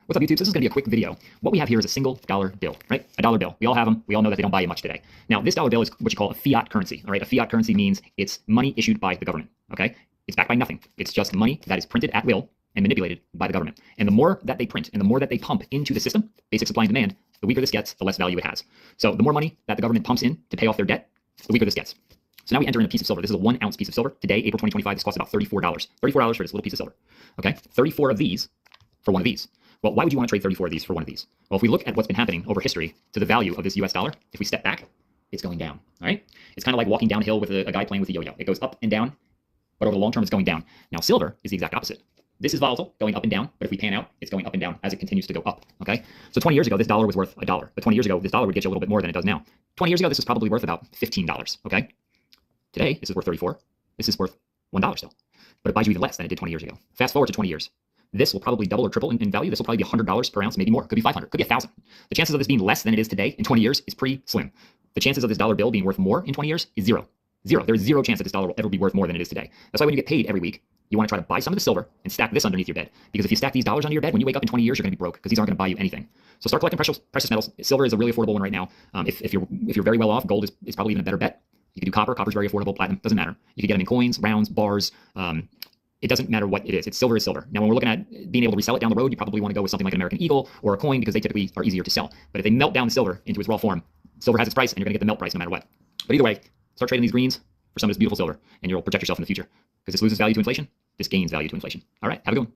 What's up, YouTube? So this is going to be a quick video. What we have here is a single dollar bill, right? A dollar bill. We all have them. We all know that they don't buy you much today. Now, this dollar bill is what you call a fiat currency, all right? A fiat currency means it's money issued by the government, okay? It's backed by nothing. It's just money that is printed at will and manipulated by the government. And the more that they print and the more that they pump into the system, basic supply and demand, the weaker this gets, the less value it has. So the more money that the government pumps in to pay off their debt, the weaker this gets. So now we enter in a piece of silver. This is a 1 ounce piece of silver. Today, April 2025, this costs about $34. $34 for this little piece of silver, okay? 34 of these for one of these. Well, why would you want to trade 34 of these for one of these? Well, if we look at what's been happening over history to the value of this US dollar, if we step back, it's going down, all right? It's kind of like walking downhill with a guy playing with a yo-yo. It goes up and down, but over the long term, it's going down. Now, silver is the exact opposite. This is volatile, going up and down, but if we pan out, it's going up and down as it continues to go up, okay? So 20 years ago, this dollar was worth $1, but 20 years ago, this dollar would get you a little bit more than it does now. 20 years ago, this was probably worth about $15, okay? Today, this is worth 34. This is worth $1 still, but it buys you even less than it did 20 years ago. Fast forward to 20 years. This will probably double or triple in value. This will probably be $100 per ounce, maybe more. Could be 500, could be 1,000. The chances of this being less than it is today in 20 years is pretty slim. The chances of this dollar bill being worth more in 20 years is zero. Zero. There's zero chance that this dollar will ever be worth more than it is today. That's why when you get paid every week, you want to try to buy some of the silver and stack this underneath your bed. Because if you stack these dollars under your bed, when you wake up in 20 years, you're going to be broke because these aren't going to buy you anything. So start collecting precious metals. Silver is a really affordable one right now. If you're very well off, gold is probably even a better bet. You can do copper. Copper's very affordable. Platinum doesn't matter. You can get them in coins, rounds, bars. It doesn't matter what it is. It's silver is silver. Now, when we're looking at being able to resell it down the road, you probably want to go with something like an American Eagle or a coin because they typically are easier to sell. But if they melt down the silver into its raw form, silver has its price and you're going to get the melt price no matter what. But either way, start trading these greens for some of this beautiful silver and you'll protect yourself in the future because this loses value to inflation. This gains value to inflation. All right, have a good one.